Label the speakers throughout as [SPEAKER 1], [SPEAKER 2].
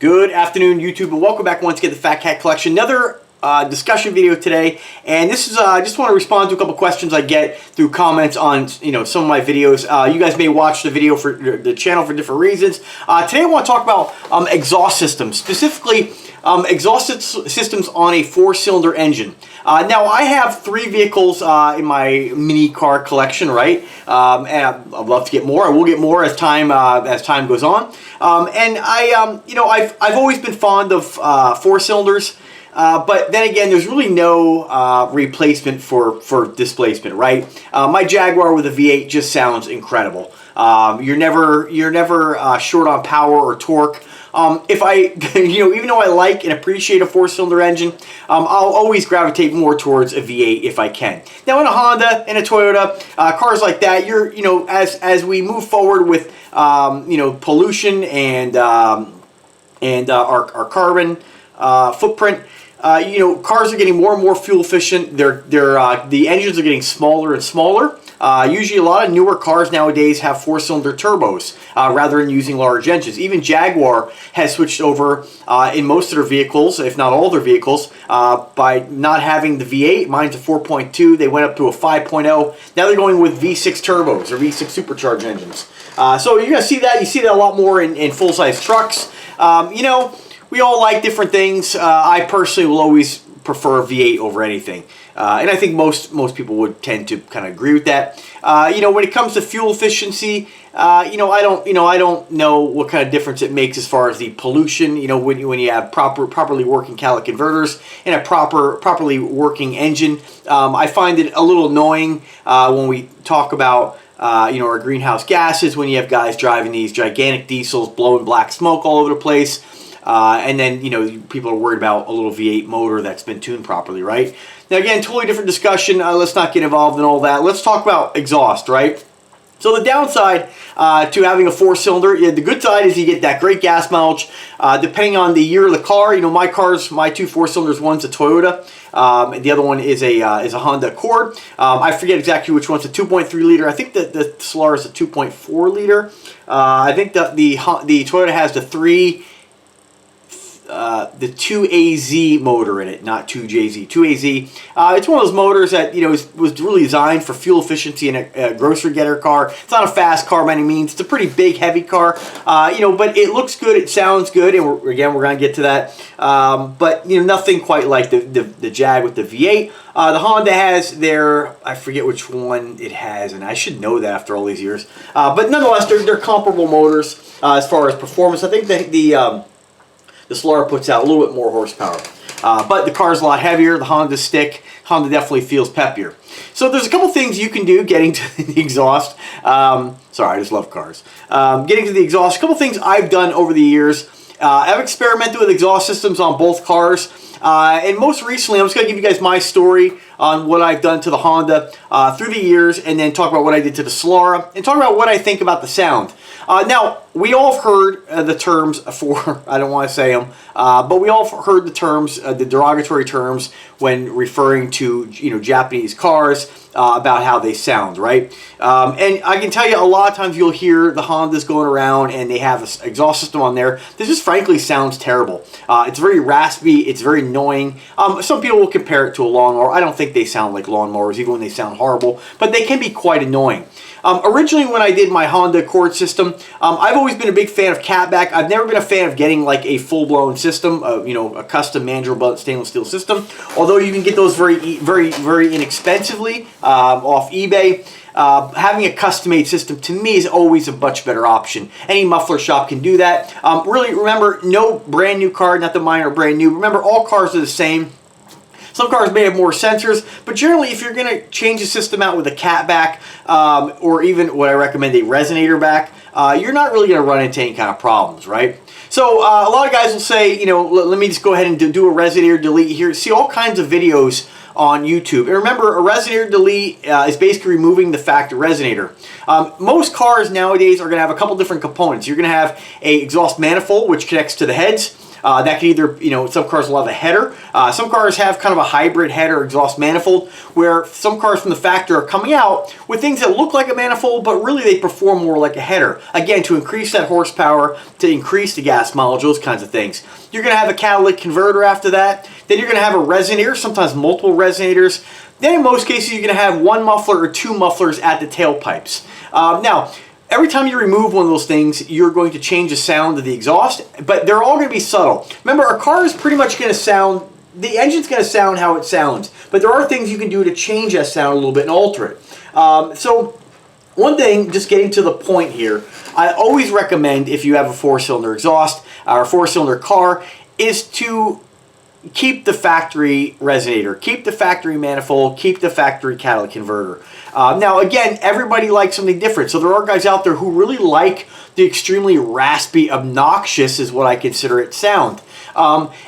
[SPEAKER 1] Good afternoon, YouTube, and welcome back once again to the Fat Cat Collection. Another discussion video today, and this is I just want to respond to a couple questions I get through comments on some of my videos. You guys may watch the video for the channel for different reasons. Today I want to talk about exhaust systems, specifically exhaust systems on a 4-cylinder engine. Now I have 3 vehicles in my mini car collection, right? And I'd love to get more. I will get more as time goes on. And I've always been fond of 4 cylinders. But then again, there's really no replacement for displacement, right? My Jaguar with a V8 just sounds incredible. You're never short on power or torque. If I, even though I like and appreciate a 4-cylinder engine, I'll always gravitate more towards a V8 if I can. Now in a Honda and a Toyota, cars like that, as we move forward with pollution and our carbon footprint. Cars are getting more and more fuel efficient. The engines are getting smaller and smaller. Usually a lot of newer cars nowadays have 4-cylinder turbos rather than using large engines. Even Jaguar has switched over in most of their vehicles, if not all their vehicles, by not having the V8. Mine's a 4.2. They went up to a 5.0. Now they're going with V6 turbos or V6 supercharged engines. So you're going to see that. You see that a lot more in full-size trucks. We all like different things. I personally will always prefer V8 over anything. And I think most people would tend to kind of agree with that. When it comes to fuel efficiency, I don't know what kind of difference it makes as far as the pollution. When you have properly working catalytic converters and a properly working engine. I find it a little annoying when we talk about our greenhouse gases, when you have guys driving these gigantic diesels blowing black smoke all over the place. And then, people are worried about a little V8 motor that's been tuned properly, right? Now, again, totally different discussion. Let's not get involved in all that. Let's talk about exhaust, right? So the downside to having a 4-cylinder, the good side is you get that great gas mileage. Depending on the year of the car, my 2 4-cylinders, one's a Toyota, and the other one is a Honda Accord. I forget exactly which one's a 2.3 liter. I think that the Solar is a 2.4 liter. I think that the Toyota has the 2AZ motor in it, not 2JZ, 2AZ. It's one of those motors that was really designed for fuel efficiency in a grocery getter car. It's not a fast car by any means. It's a pretty big, heavy car, but it looks good, it sounds good, and we're going to get to that. But nothing quite like the Jag with the V8. The Honda has their, I forget which one it has, and I should know that after all these years. But nonetheless, they're comparable motors as far as performance. I think the Solar puts out a little bit more horsepower. But the car's a lot heavier. The Honda definitely feels peppier. So there's a couple things you can do getting to the exhaust. Sorry, I just love cars. Getting to the exhaust, a couple things I've done over the years. I've experimented with exhaust systems on both cars. And most recently, I'm just going to give you guys my story on what I've done to the Honda through the years, and then talk about what I did to the Solara, and talk about what I think about the sound. Now, we all have heard the terms for, I don't want to say them, but we all have heard the terms, the derogatory terms when referring to, Japanese cars about how they sound, right? And I can tell you a lot of times you'll hear the Hondas going around and they have an exhaust system on there that just frankly sounds terrible. It's very raspy, it's very annoying. Some people will compare it to a lawnmower. I don't think they sound like lawnmowers, even when they sound horrible, but they can be quite annoying. Originally, when I did my Honda Accord system, I've always been a big fan of catback. I've never been a fan of getting like a full-blown system, a custom mandrel stainless steel system. Although you can get those very inexpensively off eBay. Having a custom-made system to me is always a much better option. Any muffler shop can do that. Really, remember, no brand new car, not that mine are brand new. Remember, all cars are the same. Some cars may have more sensors, but generally if you're going to change the system out with a catback or even what I recommend, a resonator back, you're not really going to run into any kind of problems, right? So a lot of guys will say, let me just go ahead and do a resonator delete here. See all kinds of videos on YouTube. And remember, a resonator delete is basically removing the factor resonator. Most cars nowadays are going to have a couple different components. You're going to have an exhaust manifold, which connects to the heads. That can either, some cars will have a header. Some cars have kind of a hybrid header exhaust manifold, where some cars from the factory are coming out with things that look like a manifold, but really they perform more like a header. Again, to increase that horsepower, to increase the gas mileage, those kinds of things. You're going to have a catalytic converter after that. Then you're going to have a resonator, sometimes multiple resonators. Then in most cases, you're going to have one muffler or two mufflers at the tailpipes. Now, every time you remove one of those things, you're going to change the sound of the exhaust, but they're all going to be subtle. Remember, our car is pretty much going to sound, the engine's going to sound how it sounds, but there are things you can do to change that sound a little bit and alter it. So one thing, just getting to the point here, I always recommend, if you have a 4-cylinder exhaust or a 4-cylinder car, is to keep the factory resonator, keep the factory manifold, keep the factory catalytic converter. Now again, everybody likes something different, so there are guys out there who really like the extremely raspy, obnoxious is what I consider it sound.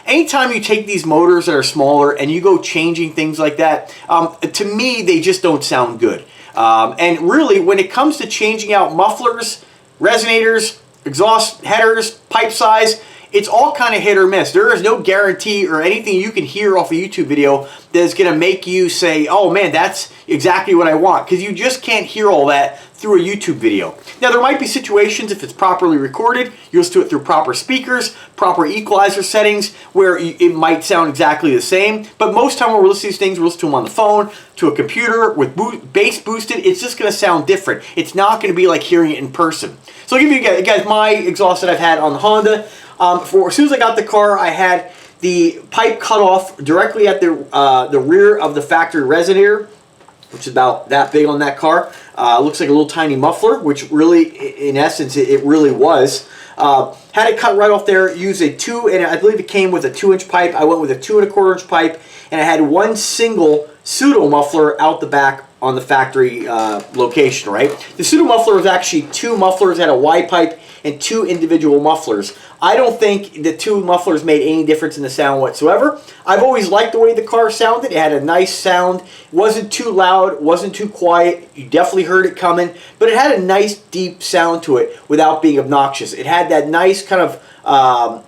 [SPEAKER 1] Anytime you take these motors that are smaller and you go changing things like that, to me they just don't sound good. And really, when it comes to changing out mufflers, resonators, exhaust headers, pipe size, it's all kind of hit or miss. There is no guarantee or anything you can hear off a YouTube video that's going to make you say, oh man, that's exactly what I want, because you just can't hear all that through a YouTube video. Now, there might be situations, if it's properly recorded, you listen to it through proper speakers, proper equalizer settings, where it might sound exactly the same, but most time when we're listening to these things, we're listening to them on the phone, to a computer, with bass boosted, it's just going to sound different. It's not going to be like hearing it in person. So I'll give you guys my exhaust that I've had on the Honda. As soon as I got the car, I had the pipe cut off directly at the rear of the factory resonator, which is about that big on that car. Looks like a little tiny muffler, which really, in essence, it really was. Had it cut right off there, used a 2, and I believe it came with a 2-inch pipe. I went with a 2 1/4-inch pipe, and I had one single pseudo muffler out the back on the factory location, right? The pseudo muffler was actually 2 mufflers, had a Y pipe, and 2 individual mufflers. I don't think the 2 mufflers made any difference in the sound whatsoever. I've always liked the way the car sounded. It had a nice sound. It wasn't too loud, wasn't too quiet. You definitely heard it coming, but it had a nice deep sound to it without being obnoxious. It had that nice kind of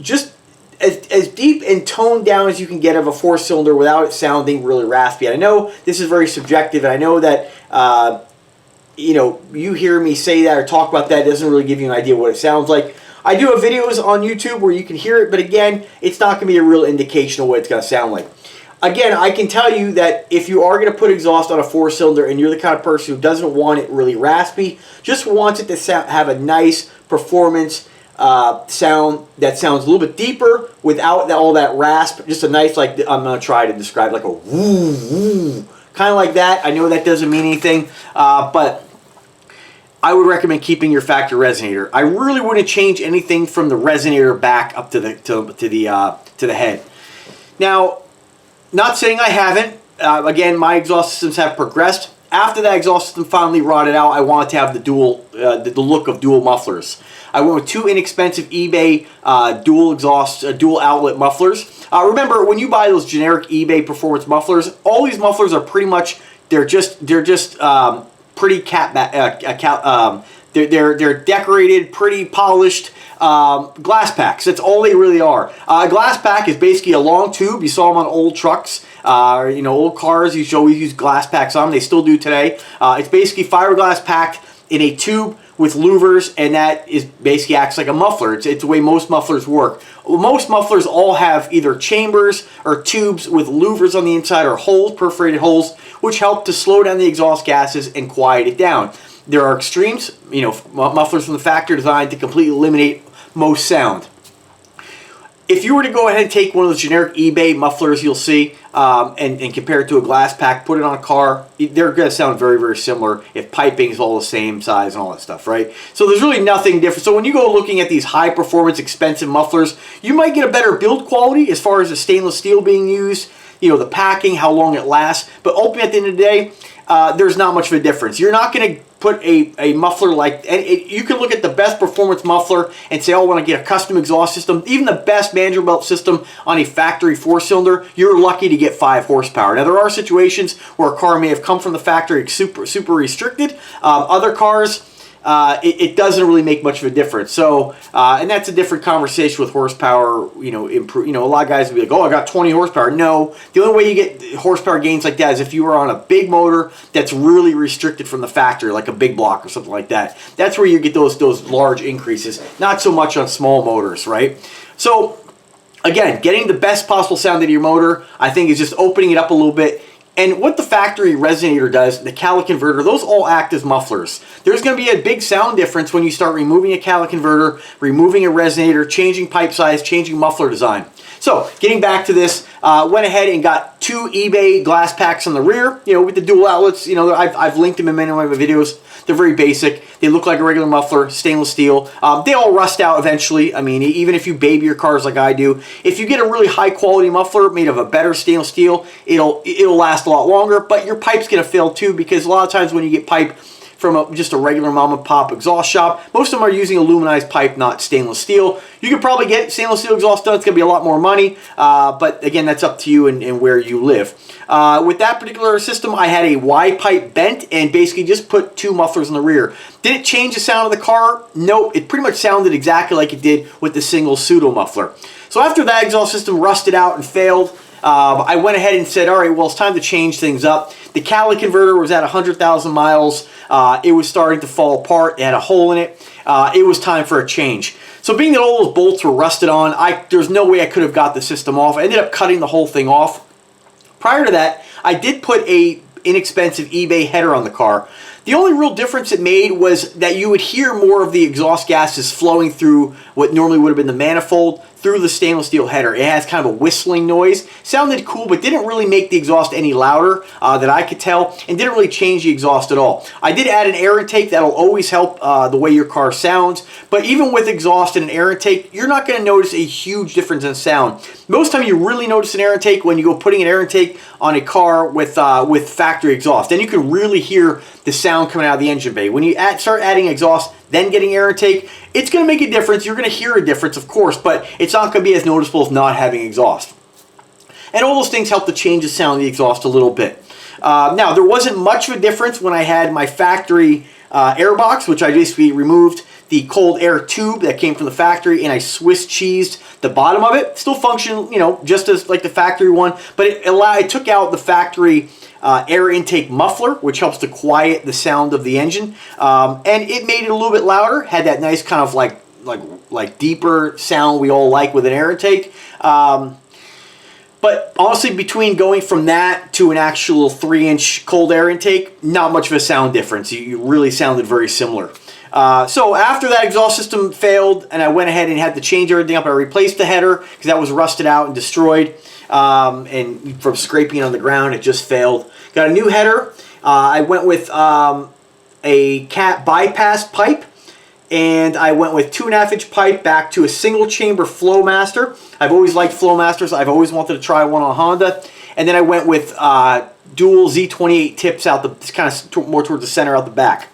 [SPEAKER 1] just as deep and toned down as you can get of a 4-cylinder without it sounding really raspy. And I know this is very subjective, and I know that you hear me say that or talk about that, it doesn't really give you an idea what it sounds like. I do have videos on YouTube where you can hear it, but again, it's not going to be a real indication of what it's going to sound like. Again, I can tell you that if you are going to put exhaust on a 4-cylinder and you're the kind of person who doesn't want it really raspy, just wants it to have a nice performance sound that sounds a little bit deeper without all that rasp, just a nice, like, I'm going to try to describe like a woo woo, kind of like that. I know that doesn't mean anything, but I would recommend keeping your factory resonator. I really wouldn't change anything from the resonator back up to the head. Now, not saying I haven't. Again, my exhaust systems have progressed. After that exhaust system finally rotted out, I wanted to have the look of dual mufflers. I went with 2 inexpensive eBay dual outlet mufflers. Remember, when you buy those generic eBay performance mufflers, all these mufflers are pretty much they're just pretty they're decorated, pretty polished glass packs. That's all they really are. A glass pack is basically a long tube. You saw them on old trucks, old cars. You should always use glass packs on them. They still do today. It's basically fiberglass packed in a tube with louvers, and that is basically acts like a muffler. It's the way most mufflers work. Most mufflers all have either chambers or tubes with louvers on the inside or holes, perforated holes, which help to slow down the exhaust gases and quiet it down. There are extremes, mufflers from the factory designed to completely eliminate most sound. If you were to go ahead and take one of those generic eBay mufflers you'll see and compare it to a glass pack, put it on a car, they're going to sound very, very similar if piping is all the same size and all that stuff, right? So there's really nothing different. So when you go looking at these high performance, expensive mufflers, you might get a better build quality as far as the stainless steel being used, the packing, how long it lasts. But ultimately, at the end of the day, there's not much of a difference. You're not going to put a muffler like, you can look at the best performance muffler and say, oh, I want to get a custom exhaust system. Even the best Vanderbilt system on a factory 4-cylinder, you're lucky to get 5 horsepower. Now, there are situations where a car may have come from the factory super restricted. Other cars, it doesn't really make much of a difference. So, and that's a different conversation with horsepower. You know, a lot of guys will be like, "Oh, I got 20 horsepower." No, the only way you get horsepower gains like that is if you are on a big motor that's really restricted from the factory, like a big block or something like that. That's where you get those large increases. Not so much on small motors, right? So, again, getting the best possible sound out of your motor, I think, is just opening it up a little bit. And what the factory resonator does, the catalytic converter, those all act as mufflers. There's going to be a big sound difference when you start removing a catalytic converter, removing a resonator, changing pipe size, changing muffler design. So, getting back to this, went ahead and got 2 eBay glass packs on the rear, you know, with the dual outlets. You know, I've linked them in many of my videos. They're very basic. They look like a regular muffler, stainless steel. They all rust out eventually. I mean, even if you baby your cars like I do, if you get a really high quality muffler made of a better stainless steel, it'll last a lot longer, but your pipe's gonna fail too, because a lot of times when you get pipe from just a regular mom and pop exhaust shop, most of them are using aluminized pipe, not stainless steel. You could probably get stainless steel exhaust done. It's gonna be a lot more money, but again, that's up to you and where you live. With that particular system, I had a Y pipe bent and basically just put 2 mufflers in the rear. Did it change the sound of the car? Nope. It pretty much sounded exactly like it did with the single pseudo muffler. So after that exhaust system rusted out and failed, I went ahead and said, all right, well, it's time to change things up. The catalytic converter was at 100,000 miles. It was starting to fall apart. It had a hole in it. It was time for a change. So being that all those bolts were rusted on, there's no way I could have got the system off. I ended up cutting the whole thing off. Prior to that, I did put a inexpensive eBay header on the car. The only real difference it made was that you would hear more of the exhaust gases flowing through what normally would have been the manifold through the stainless steel header. It has kind of a whistling noise. Sounded cool, but didn't really make the exhaust any louder that I could tell, and didn't really change the exhaust at all. I did add an air intake. That'll always help the way your car sounds, but even with exhaust and an air intake, you're not going to notice a huge difference in sound. Most time you really notice an air intake when you go putting an air intake on a car with factory exhaust. Then you can really hear the sound coming out of the engine bay. When you start adding exhaust, then getting air intake, it's going to make a difference. You're going to hear a difference, of course, but it's not going to be as noticeable as not having exhaust. And all those things help to change the sound of the exhaust a little bit. Now, there wasn't much of a difference when I had my factory air box, which I basically removed the cold air tube that came from the factory, and I Swiss cheesed the bottom of it. Still function, you know, just as like the factory one, but it took out the factory air intake muffler, which helps to quiet the sound of the engine, and it made it a little bit louder. Had that nice kind of like deeper sound we all like with an air intake. But honestly, between going from that to an actual 3-inch cold air intake, not much of a sound difference. You really sounded very similar. So after that exhaust system failed, and I went ahead and had to change everything up, I replaced the header because that was rusted out and destroyed, and from scraping on the ground, it just failed. Got a new header. I went with a cat bypass pipe, and I went with 2.5-inch pipe back to a single chamber Flowmaster. I've always liked Flowmasters. I've always wanted to try one on Honda. And then I went with dual Z28 tips out the kind of more towards the center out the back.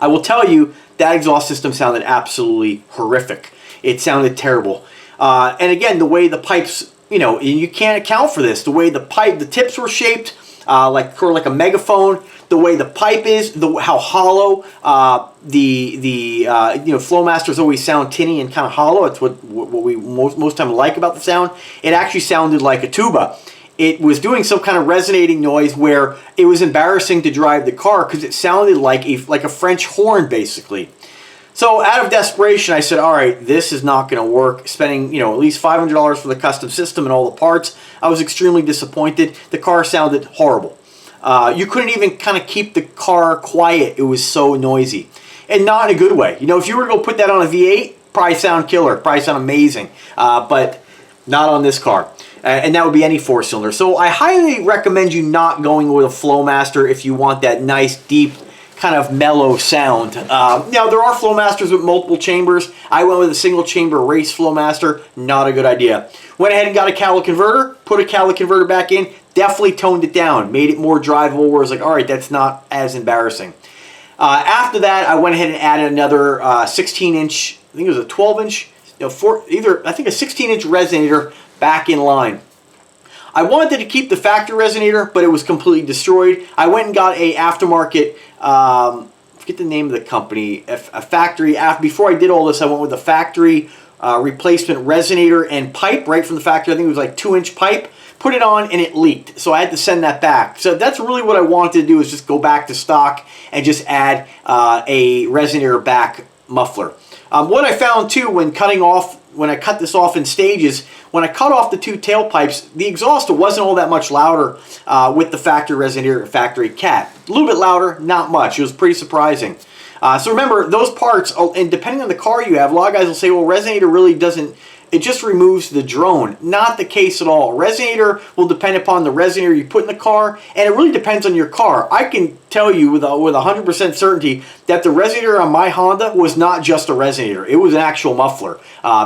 [SPEAKER 1] I will tell you, that exhaust system sounded absolutely horrific. It sounded terrible. And again, the way the pipes, you know, you can't account for this. The way the tips were shaped, like a megaphone. The way the pipe is, how hollow you know, Flowmasters always sound tinny and kind of hollow. It's what we most time like about the sound. It actually sounded like a tuba. It was doing some kind of resonating noise where it was embarrassing to drive the car because it sounded like a French horn, basically. So out of desperation, I said, all right, this is not going to work. Spending, you know, at least $500 for the custom system and all the parts, I was extremely disappointed. The car sounded horrible. You couldn't even kind of keep the car quiet. It was so noisy, and not in a good way. You know, if you were to go put that on a V8, probably sound killer, probably sound amazing, but not on this car. And that would be any 4-cylinder. So I highly recommend you not going with a Flowmaster if you want that nice, deep, kind of mellow sound. Now, there are Flowmasters with multiple chambers. I went with a single chamber race Flowmaster. Not a good idea. Went ahead and got a catalytic converter, put a catalytic converter back in, definitely toned it down, made it more drivable, where it's like, all right, that's not as embarrassing. After that, I went ahead and added another 16-inch, I think it was a 12-inch, you know, I think a 16-inch resonator back in line. I wanted to keep the factory resonator, but it was completely destroyed. I went and got a aftermarket forget the name of the company, a factory. Before I did all this, I went with a factory replacement resonator and pipe right from the factory. I think it was like 2-inch pipe. Put it on and it leaked, so I had to send that back. So that's really what I wanted to do, is just go back to stock and just add a resonator back muffler. What I found too when I cut this off in stages, when I cut off the 2 tailpipes, the exhaust wasn't all that much louder with the factory resonator and factory cat. A little bit louder, not much. It was pretty surprising. So remember, those parts, and depending on the car you have, a lot of guys will say, well, resonator really doesn't, it just removes the drone. Not the case at all. Resonator will depend upon the resonator you put in the car, and it really depends on your car. I can tell you with 100% certainty that the resonator on my Honda was not just a resonator. It was an actual muffler,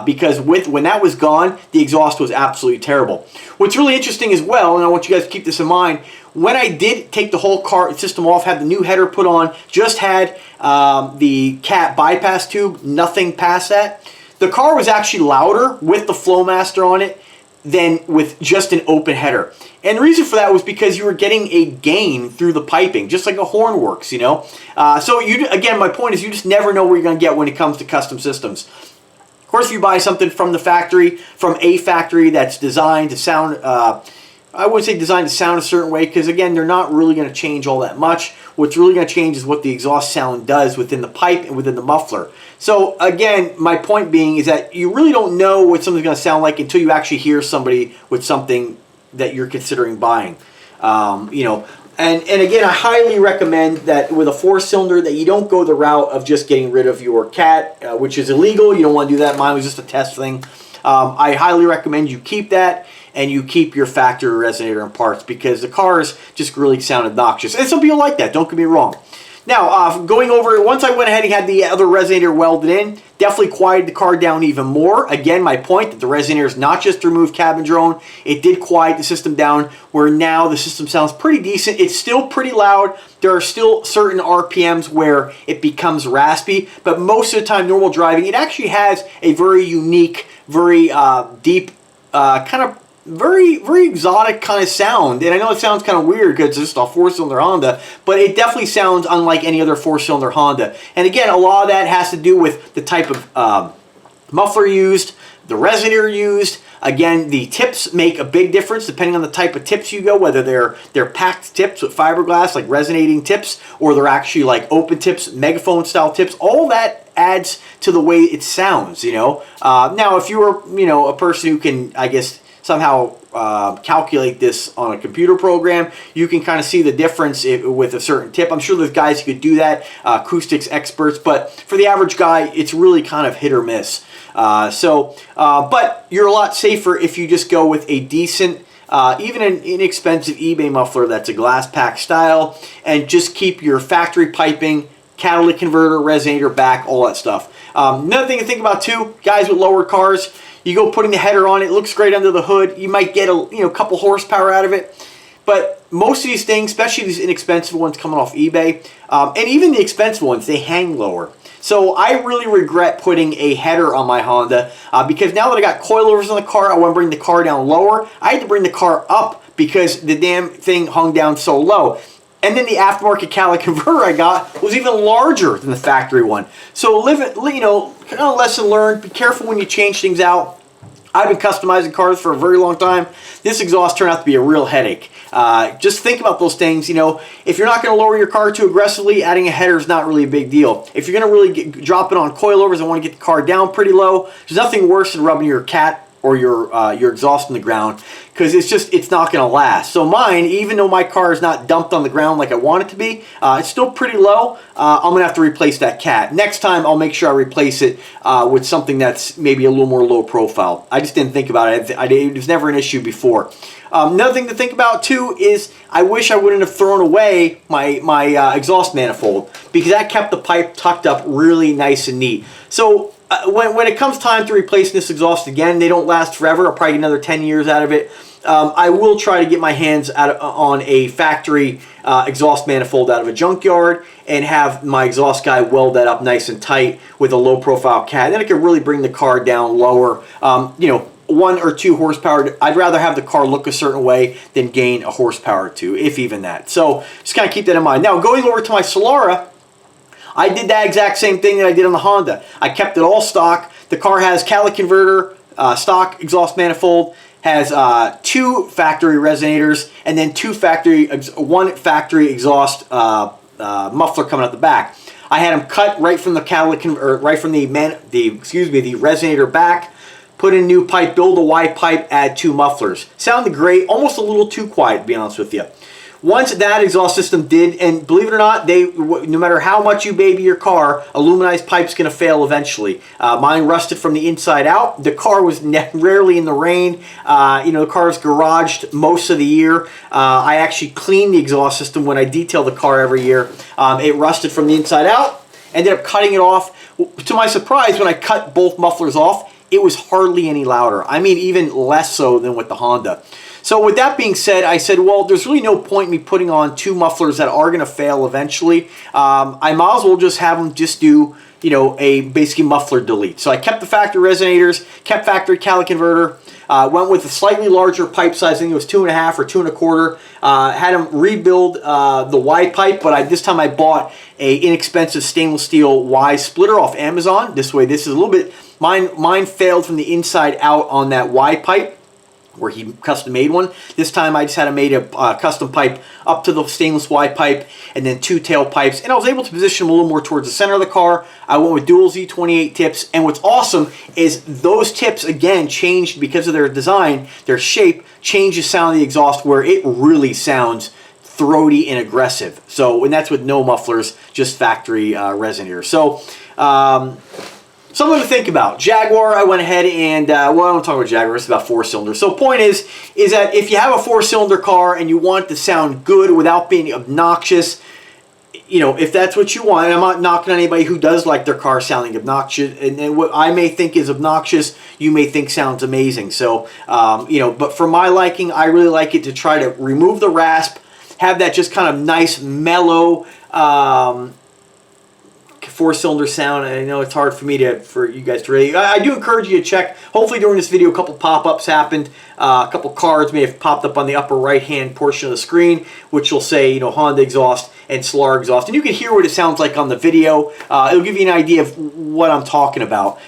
[SPEAKER 1] because when that was gone, the exhaust was absolutely terrible. What's really interesting as well, and I want you guys to keep this in mind, when I did take the whole car system off, had the new header put on, just had the cat bypass tube, nothing past that, the car was actually louder with the Flowmaster on it than with just an open header. And the reason for that was because you were getting a gain through the piping, just like a horn works, you know. So again, my point is you just never know what you're going to get when it comes to custom systems. Of course, if you buy something from the factory, from a factory that's designed to sound, I wouldn't say designed to sound a certain way, because again, they're not really going to change all that much. What's really going to change is what the exhaust sound does within the pipe and within the muffler. So again, my point being is that you really don't know what something's going to sound like until you actually hear somebody with something that you're considering buying. You know, and again, I highly recommend that with a 4-cylinder that you don't go the route of just getting rid of your cat, which is illegal. You don't want to do that. Mine was just a test thing. I highly recommend you keep that, and you keep your factory resonator and parts, because the cars just really sound obnoxious. And some people like that, don't get me wrong. Now, going over, once I went ahead and had the other resonator welded in, definitely quieted the car down even more. Again, my point that the resonator is not just to remove cabin drone, it did quiet the system down, where now the system sounds pretty decent. It's still pretty loud. There are still certain RPMs where it becomes raspy, but most of the time, normal driving, it actually has a very unique, very deep, kind of very exotic kind of sound. And I know it sounds kind of weird because it's just a 4-cylinder Honda, but it definitely sounds unlike any other 4-cylinder Honda. And again, a lot of that has to do with the type of muffler used, the resonator used. Again, the tips make a big difference depending on the type of tips you go, whether they're packed tips with fiberglass, like resonating tips, or they're actually like open tips, megaphone style tips. All that adds to the way it sounds, you know. Now, if you were, you know, a person who can, I guess, somehow calculate this on a computer program, you can kind of see the difference with a certain tip. I'm sure there's guys who could do that, acoustics experts, but for the average guy, it's really kind of hit or miss. But you're a lot safer if you just go with a decent, even an inexpensive eBay muffler that's a glass pack style, and just keep your factory piping, catalytic converter, resonator back, all that stuff. Another thing to think about too, guys with lower cars, you go putting the header on, it looks great under the hood. You might get a couple horsepower out of it. But most of these things, especially these inexpensive ones coming off eBay, and even the expensive ones, they hang lower. So I really regret putting a header on my Honda because now that I got coilovers on the car, I want to bring the car down lower. I had to bring the car up because the damn thing hung down so low. And then the aftermarket catalytic converter I got was even larger than the factory one. So kind of lesson learned. Be careful when you change things out. I've been customizing cars for a very long time. This exhaust turned out to be a real headache. Just think about those things. You know, if you're not going to lower your car too aggressively, adding a header is not really a big deal. If you're going to really drop it on coilovers and want to get the car down pretty low, there's nothing worse than rubbing your cat or your exhaust on the ground, because it's not going to last. So mine, even though my car is not dumped on the ground like I want it to be, it's still pretty low. I'm going to have to replace that cat. Next time, I'll make sure I replace it with something that's maybe a little more low profile. I just didn't think about it. It was never an issue before. Another thing to think about too is I wish I wouldn't have thrown away my exhaust manifold, because that kept the pipe tucked up really nice and neat. So when it comes time to replace this exhaust again, they don't last forever. I'll probably get another 10 years out of it. I will try to get my hands on a factory exhaust manifold out of a junkyard and have my exhaust guy weld that up nice and tight with a low profile cat. Then it can really bring the car down lower. 1 or 2 horsepower. I'd rather have the car look a certain way than gain a horsepower or 2, if even that. So just kind of keep that in mind. Now, going over to my Solara, I did that exact same thing that I did on the Honda. I kept it all stock. The car has catalytic converter, stock exhaust manifold, has 2 factory resonators, and then one factory exhaust muffler coming out the back. I had them cut right from the right from the resonator back. Put in new pipe, build a wide pipe, add 2 mufflers. Sounded great, almost a little too quiet, to be honest with you. Once that exhaust system did, and believe it or not, no matter how much you baby your car, aluminized pipe's going to fail eventually. Mine rusted from the inside out. The car was rarely in the rain. The car's garaged most of the year. I actually clean the exhaust system when I detail the car every year. It rusted from the inside out. Ended up cutting it off. To my surprise, when I cut both mufflers off, it was hardly any louder. I mean, even less so than with the Honda. So with that being said, I said, well, there's really no point in me putting on 2 mufflers that are going to fail eventually. I might as well just have them just do, a basically muffler delete. So I kept the factory resonators, kept factory catalytic converter, went with a slightly larger pipe size. I think it was 2.5 or 2 1/4. Had them rebuild the Y pipe, but this time I bought a inexpensive stainless steel Y splitter off Amazon. This way, this is a little bit, mine failed from the inside out on that Y pipe, where he custom made one. This time I just had made a custom pipe up to the stainless Y pipe, and then 2 tail pipes, and I was able to position them a little more towards the center of the car. I went with dual Z28 tips, and what's awesome is those tips again changed because of their design, their shape, changed the sound of the exhaust where it really sounds throaty and aggressive. So, and that's with no mufflers, just factory resonators. So something to think about. Jaguar, I went ahead and, well, I don't talk about Jaguar, it's about 4 cylinders. So point is that if you have a 4-cylinder car and you want it to sound good without being obnoxious, if that's what you want, and I'm not knocking on anybody who does like their car sounding obnoxious, and what I may think is obnoxious, you may think sounds amazing. So, but for my liking, I really like it to try to remove the rasp, have that just kind of nice, mellow, 4-cylinder sound. I know it's hard for you guys to really. I do encourage you to check. Hopefully during this video, a couple pop-ups happened. A couple cards may have popped up on the upper right-hand portion of the screen, which will say, Honda exhaust and Solar exhaust, and you can hear what it sounds like on the video. It'll give you an idea of what I'm talking about.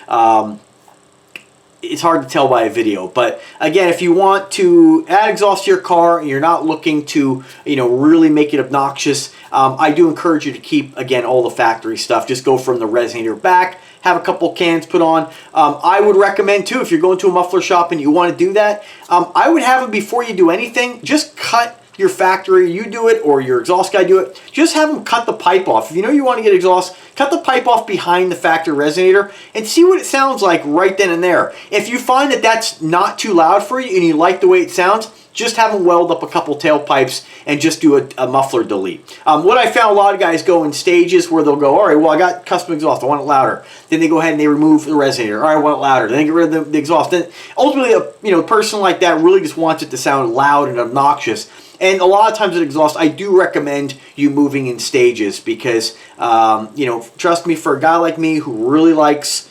[SPEAKER 1] It's hard to tell by a video, but again, if you want to add exhaust to your car and you're not looking to, really make it obnoxious, I do encourage you to keep, again, all the factory stuff. Just go from the resonator back, have a couple cans put on. I would recommend too, if you're going to a muffler shop and you want to do that, I would have it before you do anything, just cut your factory, you do it, or your exhaust guy do it, just have them cut the pipe off. If you know you want to get exhaust, cut the pipe off behind the factory resonator and see what it sounds like right then and there. If you find that that's not too loud for you and you like the way it sounds, just have them weld up a couple tailpipes and just do a muffler delete. What I found, a lot of guys go in stages where they'll go, all right, well, I got custom exhaust, I want it louder. Then they go ahead and they remove the resonator. All right, I want it louder. Then they get rid of the exhaust. Then ultimately, a person like that really just wants it to sound loud and obnoxious. And a lot of times with exhaust, I do recommend you moving in stages because, trust me, for a guy like me who really likes,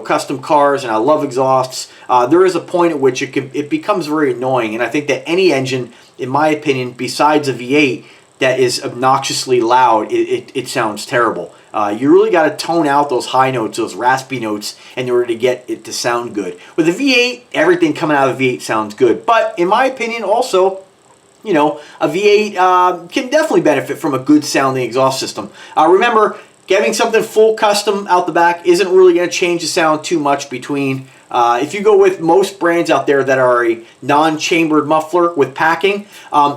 [SPEAKER 1] custom cars, and I love exhausts, there is a point at which it becomes very annoying. And I think that any engine, in my opinion, besides a V8 that is obnoxiously loud, it sounds terrible. You really got to tone out those high notes, those raspy notes, in order to get it to sound good. With a V8, everything coming out of the V8 sounds good. But in my opinion, also, a V8 can definitely benefit from a good sounding exhaust system. Remember, getting something full custom out the back isn't really going to change the sound too much between. If you go with most brands out there that are a non-chambered muffler with packing,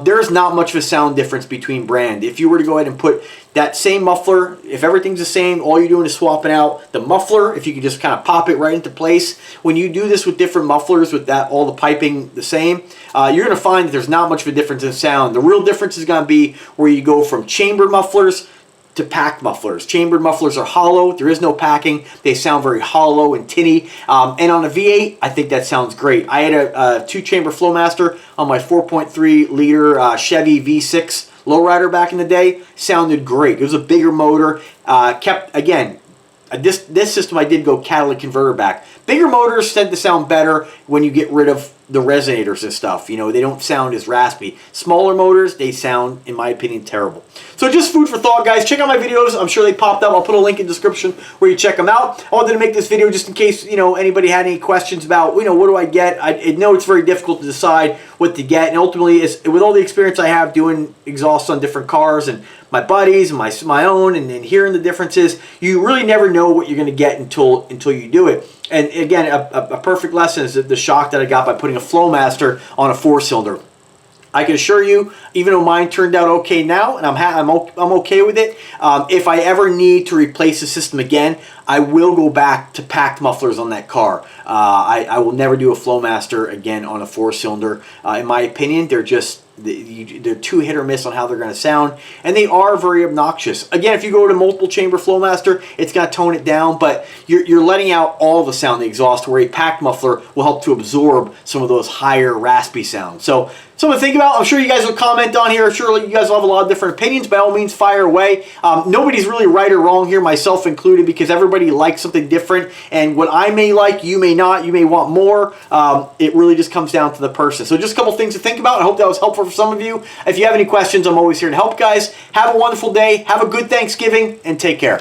[SPEAKER 1] there's not much of a sound difference between brand. If you were to go ahead and put that same muffler, if everything's the same, all you're doing is swapping out the muffler, if you can just kind of pop it right into place. When you do this with different mufflers, with that all the piping the same, you're going to find that there's not much of a difference in sound. The real difference is going to be where you go from chambered mufflers to packed mufflers. Chambered mufflers are hollow. There is no packing. They sound very hollow and tinny. And on a V8, I think that sounds great. I had a 2-chamber Flowmaster on my 4.3 liter Chevy V6 lowrider back in the day. Sounded great. It was a bigger motor. This system I did go catalytic converter back. Bigger motors tend to sound better when you get rid of the resonators and stuff. You know, they don't sound as raspy. Smaller motors, they sound, in my opinion, terrible. So just food for thought, guys. Check out my videos. I'm sure they popped up. I'll put a link in the description where you check them out. I wanted to make this video just in case, you know, anybody had any questions about, you know, what do I get? I know it's very difficult to decide what to get, and ultimately, with all the experience I have doing exhausts on different cars and my buddies and my own, and hearing the differences, you really never know what you're going to get until you do it. And again, a perfect lesson is the shock that I got by putting a Flowmaster on a 4-cylinder. I can assure you, even though mine turned out okay now, and I'm okay with it, if I ever need to replace the system again, I will go back to packed mufflers on that car. I will never do a Flowmaster again on a 4-cylinder. In my opinion, they're too hit or miss on how they're going to sound, and they are very obnoxious. Again, if you go to multiple chamber Flowmaster, it's going to tone it down, but you're letting out all the sound, the exhaust, where a packed muffler will help to absorb some of those higher raspy sounds. So something to think about. I'm sure you guys will comment on here. Surely you guys will have a lot of different opinions. By all means, fire away. Nobody's really right or wrong here, myself included, because everybody likes something different, and what I may like, you may not. You may want more. It really just comes down to the person. So just a couple things to think about. I hope that was helpful for some of you. If you have any questions, I'm always here to help, guys. Have a wonderful day. Have a good Thanksgiving, and take care.